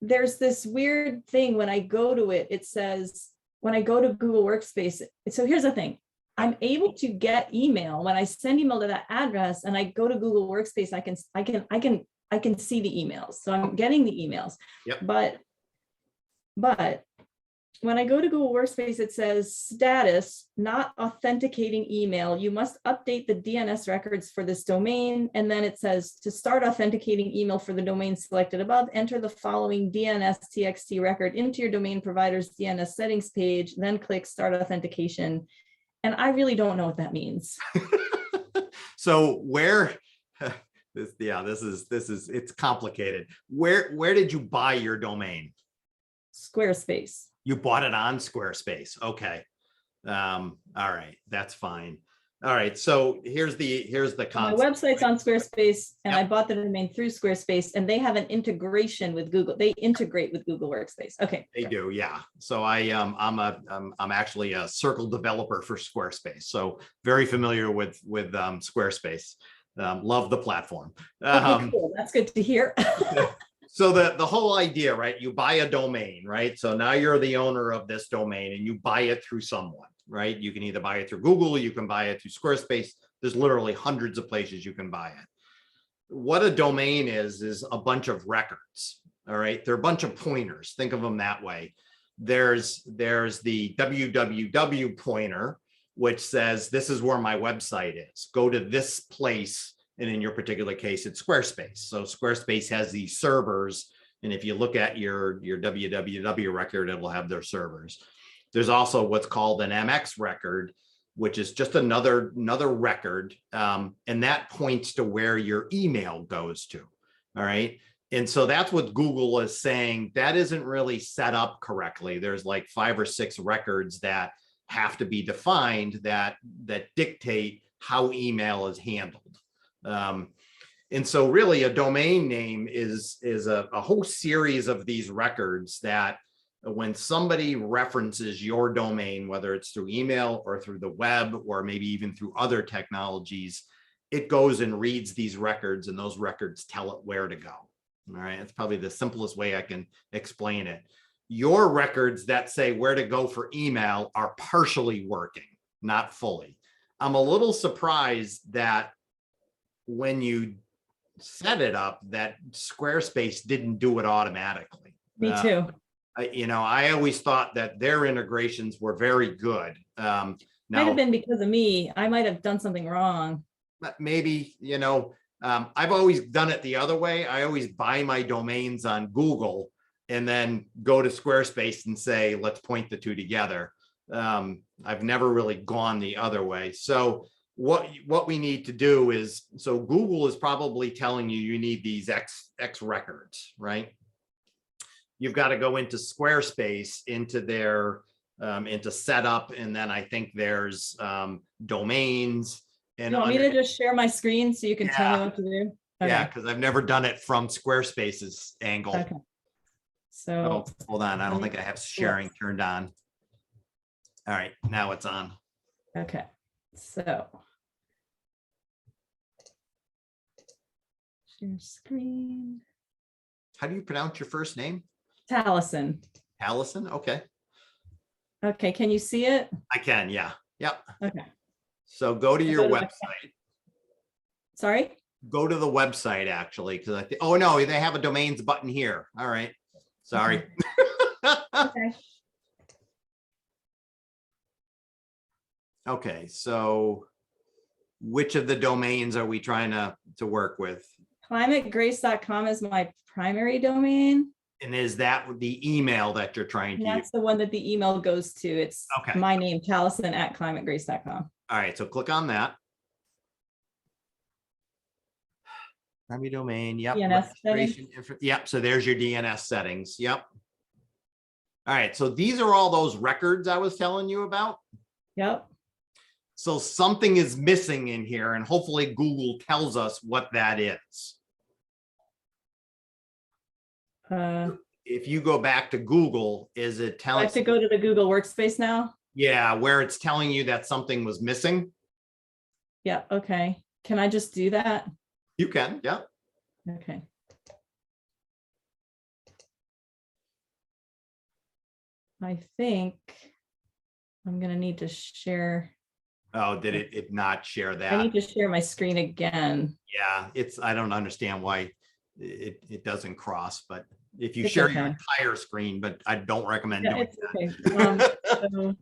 there's this weird thing when I go to it, it says, when I go to Google Workspace, so here's the thing. I'm able to get email when I send email to that address and I go to Google Workspace, I can see the emails. So I'm getting the emails.
Yep.
But when I go to Google Workspace, it says status, not authenticating email. You must update the DNS records for this domain. And then it says to start authenticating email for the domain selected above, enter the following DNS TXT record into your domain provider's DNS settings page, then click start authentication. And I really don't know what that means.
So where it's complicated. Where did you buy your domain?
Squarespace.
You bought it on Squarespace. Okay. All right, that's fine. All right. So here's the
My
concept.
website's on Squarespace and
Yep.
I bought the domain through Squarespace and they have an integration with Google. They integrate with Google Workspace. Okay.
They do, yeah. So I'm actually a Circle developer for Squarespace, so very familiar with Squarespace. Love the platform.
Okay, cool. That's good to hear.
So the whole idea, right? You buy a domain, right? So now you're the owner of this domain and you buy it through someone, right? You can either buy it through Google, you can buy it through Squarespace. There's literally hundreds of places you can buy it. What a domain is a bunch of records, all right? They're a bunch of pointers. Think of them that way. There's the www pointer, which says, this is where my website is. Go to this place. And in your particular case, it's Squarespace. So Squarespace has these servers. And if you look at your www record, it will have their servers. There's also what's called an MX record, which is just another record. And that points to where your email goes to. All right. And so that's what Google is saying. That isn't really set up correctly. There's like 5 or 6 records that have to be defined that dictate how email is handled. And so really a domain name is a whole series of these records that when somebody references your domain, whether it's through email or through the web, or maybe even through other technologies, it goes and reads these records and those records tell it where to go. All right. It's probably the simplest way I can explain it. Your records that say where to go for email are partially working, not fully. I'm a little surprised that when you set it up that Squarespace didn't do it automatically.
Me too.
I always thought that their integrations were very good.
Might have
Now,
been because of me. I might have done something wrong.
maybe, I've always done it the other way. I always buy my domains on Google and then go to Squarespace and say, let's point the two together. I've never really gone the other way. So what we need to do is, so Google is probably telling you need these X records, right? You've got to go into Squarespace, into their into setup, and then I think there's domains. And
You want me to just share my screen so you can tell me
Yeah.
what to do?
Yeah,
Okay.
because I've never done it from Squarespace's angle.
Okay. So,
Oh, hold on. I don't
let me-
think I have sharing turned on. All right, now it's on.
okay. So. Share screen.
How do you pronounce your first name?
Taliesin.
Allison? Okay,
Okay, can you see it?
I can. Yeah. Yep.
Okay.
So go to your
go to my-
website.
Sorry?
Go to the website actually, because I think, oh no, they have a domains button here. All right. Sorry.
Okay.
Okay, so which of the domains are we trying to work with?
climategrace.com is my primary domain.
And is that the email that you're trying
And
to use?
that's the one that the email goes to. It's
Okay.
my name, Taliesin@climategrace.com.
All right, so click on that. Primary domain, yep.
DNS
registration Yep, so there's your DNS settings, yep. All right, so these are all those records I was telling you about.
Yep.
So something is missing in here, and hopefully Google tells us what that is. If you go back to Google, is it
I
telling?
have to go to the Google Workspace now?
Yeah, where it's telling you that something was missing.
Yeah, okay. Can I just do that?
You can, yeah.
Okay. I think I'm gonna need to share.
Oh, did it not share
I
that?
need to share my screen again.
Yeah, I don't understand why it doesn't cross, but if you
It's
share your
okay.
entire screen, but I don't recommend
Yeah,
doing
it's
that.
okay. So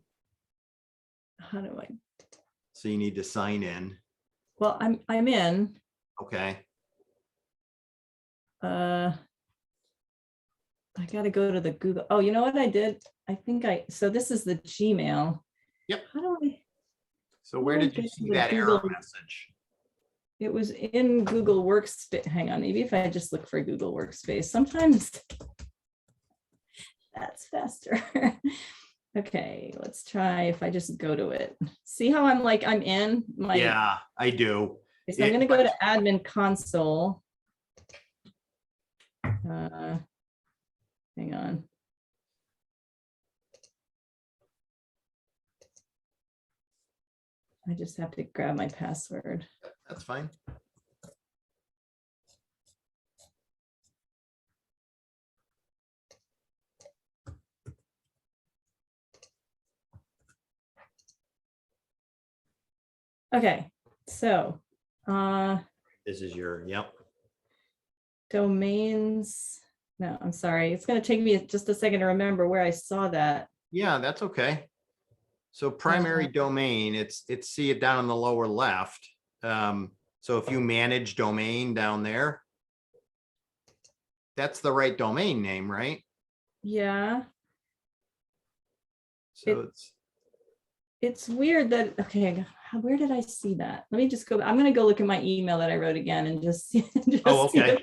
how do I?
So you need to sign in.
Well, I'm in.
Okay.
I gotta go to the Google. Oh, you know what I did? I think so this is the Gmail.
Yep.
How do I?
So where
How do I
did you
get to
see
the
that error
Google?
message?
It was in Google Workspace. Hang on, maybe if I just look for Google Workspace, sometimes that's faster. Okay, let's try if I just go to it. See how I'm in my.
Yeah, I do.
So I'm gonna go to admin console. Hang on. I just have to grab my password.
That's fine.
Okay, so
This is your, yep.
domains. No, I'm sorry. It's going to take me just a second to remember where I saw that.
Yeah, that's okay. So primary domain, see it down in the lower left. So if you manage domain down there, that's the right domain name, right?
Yeah,
So
it's weird that, okay, where did I see that? Let me just go. I'm going to go look at my email that I wrote again and just see.
Oh, okay.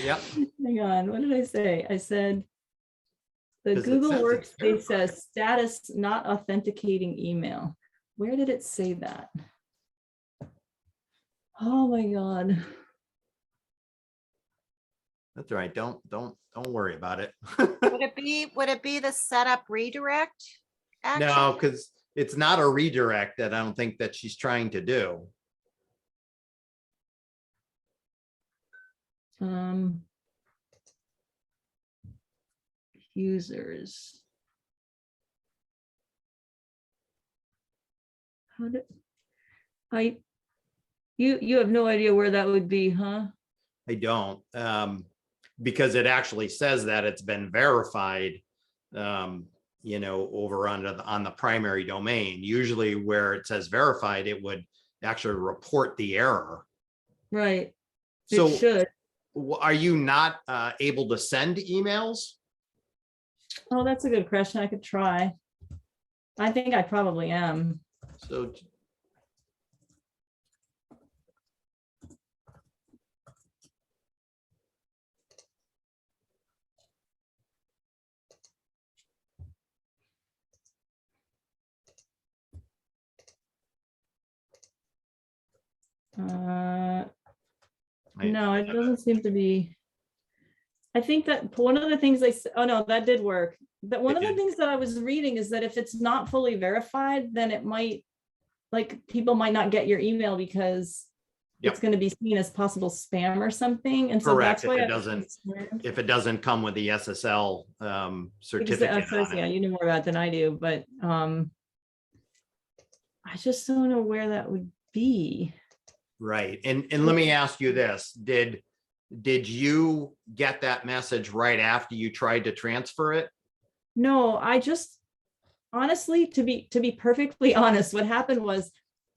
Yep. Hang on. What did I say? I said the
'Cause it
Google
says it's
Workspace
verified.
says status not authenticating email. Where did it say that? Oh my God.
That's all right. Don't worry about it.
Would it be the setup redirect?
No,
action?
because it's not a redirect that I don't think that she's trying to do.
Users. How did You have no idea where that would be, huh?
I don't, because it actually says that it's been verified, over on the primary domain. Usually where it says verified, it would actually report the error.
Right. It
So
should.
are you not able to send emails?
Oh, that's a good question. I could try. I think I probably am.
So
No, it doesn't seem to be. I think that one of the things oh no, that did work. But one
It
of the
did?
things that I was reading is that if it's not fully verified, then it might, like, people might not get your email because
Yep.
it's going to be seen as possible spam or something. And so
Correct,
that's why
if it doesn't come with the SSL certificate on
yeah,
it.
you know more about than I do, but I just don't know where that would be.
Right. And let me ask you this, did you get that message right after you tried to transfer it?
No, I just honestly, to be perfectly honest, what happened was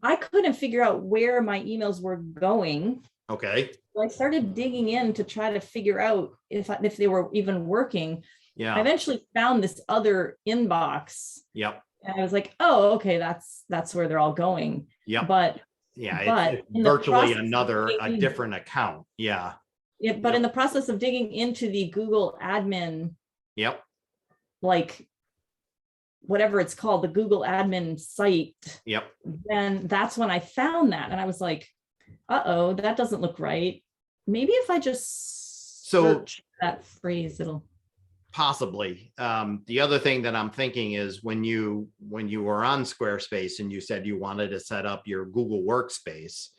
I couldn't figure out where my emails were going.
Okay.
So I started digging in to try to figure out if they were even working. I
Yeah.
eventually found this other inbox.
Yep.
And I was like, oh, okay, that's where they're all going.
Yep.
But
Yeah, it's
in the
virtually
process of
a
digging-
different account. Yeah.
Yeah, but
Yep.
in the process of digging into the Google admin,
Yep.
like whatever it's called, the Google admin site,
Yep.
then that's when I found that. And I was like, uh-oh, that doesn't look right. Maybe if I just search that phrase, it'll.
Possibly. The other thing that I'm thinking is when you were on Squarespace and you said you wanted to set up your Google Workspace,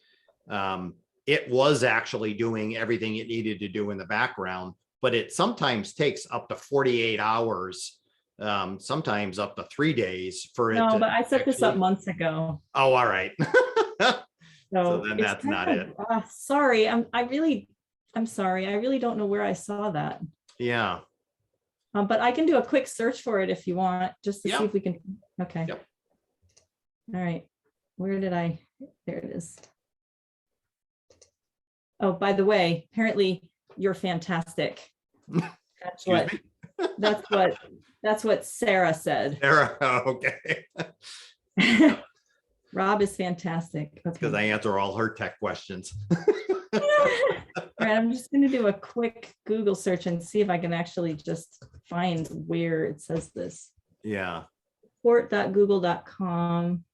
it was actually doing everything it needed to do in the background, but it sometimes takes up to 48 hours, sometimes up to 3 days for it.
No, but I set this up months ago.
Oh, all right.
So
then that's not it.
Sorry, I'm sorry. I really don't know where I saw that.
Yeah.
But I can do a quick search for it if you want, just to see if we can. Okay.
Yep.
All right. Where did there it is. Oh, by the way, apparently you're fantastic. That's what Sarah said.
Sarah, okay.
Rob is fantastic.
Because I answer all her tech questions.
All right, I'm just going to do a quick Google search and see if I can actually just find where it says this.
Yeah.
Support.google.com.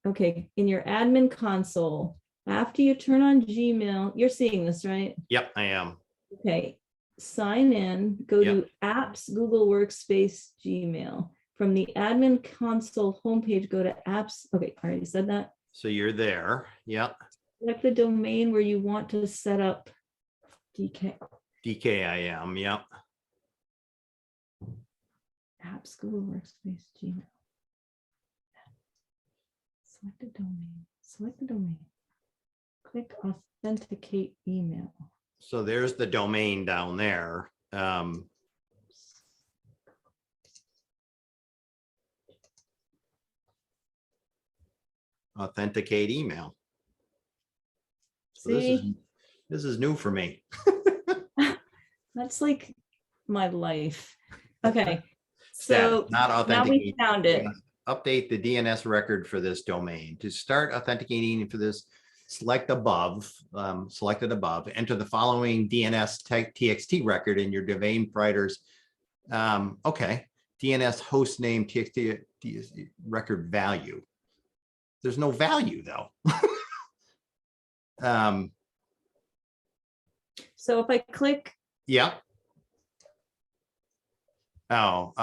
Okay, in your admin console, after you turn on Gmail, you're seeing this, right?
Yep, I am.
Okay, sign in, go to apps, Google Workspace, Gmail. From the admin console homepage, go to apps. Okay, I already said that.
So you're there. Yep.
Select the domain where you want to set up DK.
DKIM. Yep.
Apps, Google Workspace, Gmail. Select the domain. Select the domain. Click authenticate email.
So there's the domain down there. Authenticate email. So this is new for me.
That's like my life. Okay. So
not
now we found it.
Update the DNS record for this domain. To start authenticating for this, select above, selected above, enter the following DNS TXT record in your domain provider's, okay, DNS host name TXT record value. There's no value though.
So if I click.
Yeah. Oh,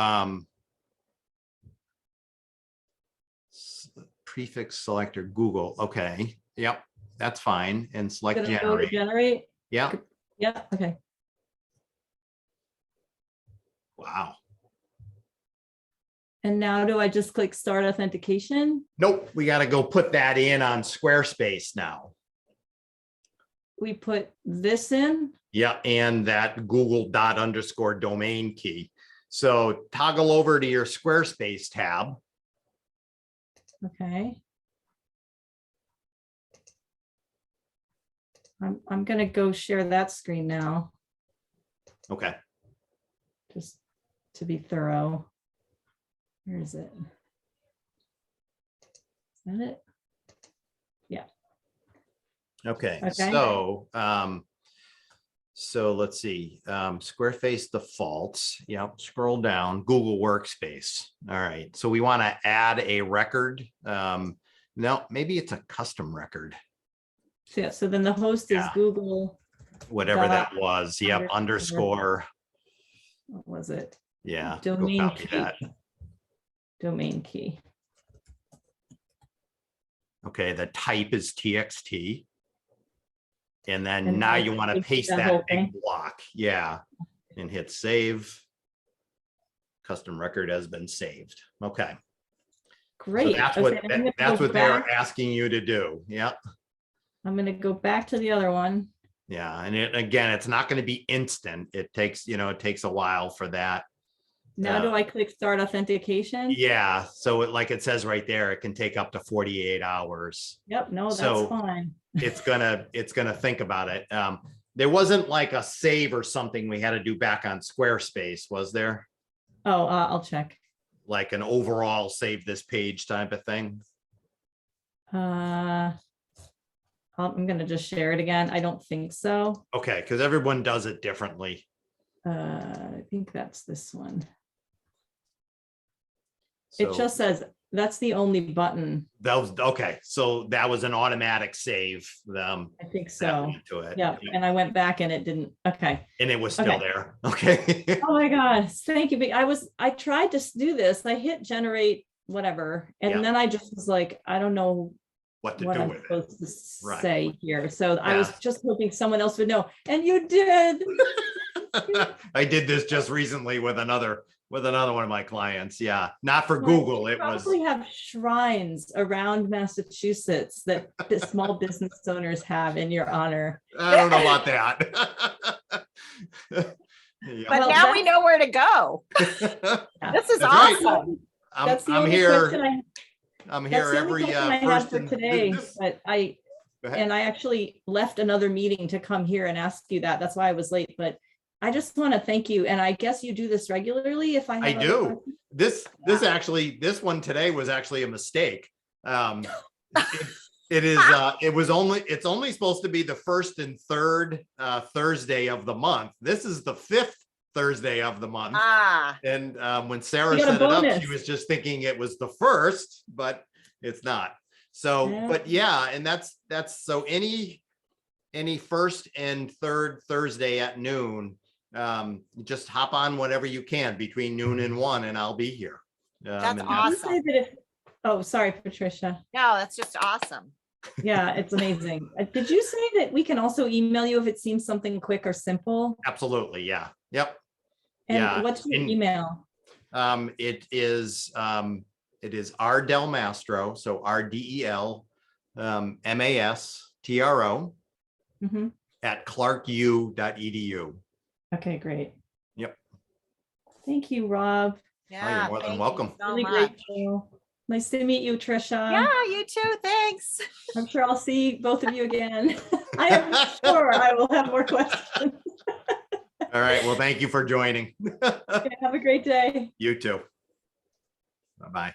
prefix selector Google. Okay. Yep. That's fine. And select generate.
Generate.
Yeah.
Yeah. Okay.
Wow.
And now do I just click start authentication?
Nope, we got to go put that in on Squarespace now.
We put this in.
Yeah, and that Google._domain key. So toggle over to your Squarespace tab.
Okay. I'm gonna go share that screen now,
Okay.
just to be thorough. Where is it? Is that it? Yeah.
Okay.
Okay.
So, so let's see, Squarespace defaults. Yep. Scroll down, Google Workspace. All right. So we want to add a record. No, maybe it's a custom record,
So, yeah, so then the host is
Yeah.
Google.
whatever that
Dot
was. Yep. Underscore.
What was it?
Yeah. go
Domain
copy
key.
that.
Domain key.
Okay. The type is TXT. And then
And
now
I
you want to
paste
paste
that whole
that big
thing?
block. Yeah. And hit save. Custom record has been saved. Okay. So
Great.
that's
Okay,
what,
I'm gonna
that's
go
what they're
back.
asking you to do. Yeah.
I'm gonna go back to the other one.
Yeah. And again, it's not going to be instant. It takes, it takes a while for that.
Now do I click start authentication?
Yeah. So like it says right there, it can take up to 48 hours.
Yep, no, that's
So
fine.
it's gonna think about it. There wasn't like a save or something we had to do back on Squarespace, was there?
Oh, I'll check.
Like an overall save this page type of thing?
I'm gonna just share it again. I don't think so.
Okay, because everyone does it differently.
I think that's this one.
So
It just says, that's the only button.
that was okay. So that was an automatic save.
I think
that
so.
went to it.
Yeah, and I went back and it didn't. Okay.
And it was still
Okay.
there. Okay.
Oh my God, thank you. I tried to do this. I hit generate whatever. And
Yeah.
then I just was like, I don't know
What to
what
do
I'm
with it.
supposed to
Right.
say here. So I was
Yeah.
just hoping someone else would know. And you did.
I did this just recently with another one of my clients. Yeah. Not for
Well,
Google.
we
It was,
probably have shrines around Massachusetts that the small business owners have in your honor.
I don't know about that. Yeah.
But
Well,
now we
that's-
know where to go.
Yeah.
This is
That's right.
awesome.
That's the
I'm
only
here.
question
I'm
that's
here
the only
every
question I had
first
for
and
today,
this-
but
Go ahead.
I actually left another meeting to come here and ask you that. That's why I was late, but I just want to thank you. And I guess you do this regularly if I have
I
other
do.
questions?
This one today was actually a mistake. It's only supposed to be the first and third Thursday of the month. This is the fifth Thursday of the month.
Ah,
And when Sarah
You got a
set it up, she
bonus.
was just thinking it was the first, but it's not. So,
Yeah.
but yeah, and that's so any first and third Thursday at noon, just hop on whenever you can between noon and 1, and I'll be here.
That's
and
Did you say
awesome.
that if- Oh, sorry, Patricia.
no, that's just awesome.
Yeah, it's amazing. Did you say that we can also email you if it seems something quick or simple?
Absolutely, yeah, yep.
And
Yeah,
what's your
and-
email?
It is R Del Mastro, so RDEL MASTRO
Mhm.
at clarku.edu.
Okay, great.
Yep.
Thank you, Rob.
Yeah.
more than
thank you
welcome.
so
Really
much.
great show. Nice to meet you, Trisha.
Yeah, you too. Thanks.
I'm sure I'll see both of you again. I am sure I will have more questions.
All right, well, thank you for joining.
Okay, have a great day.
You too. Bye-bye.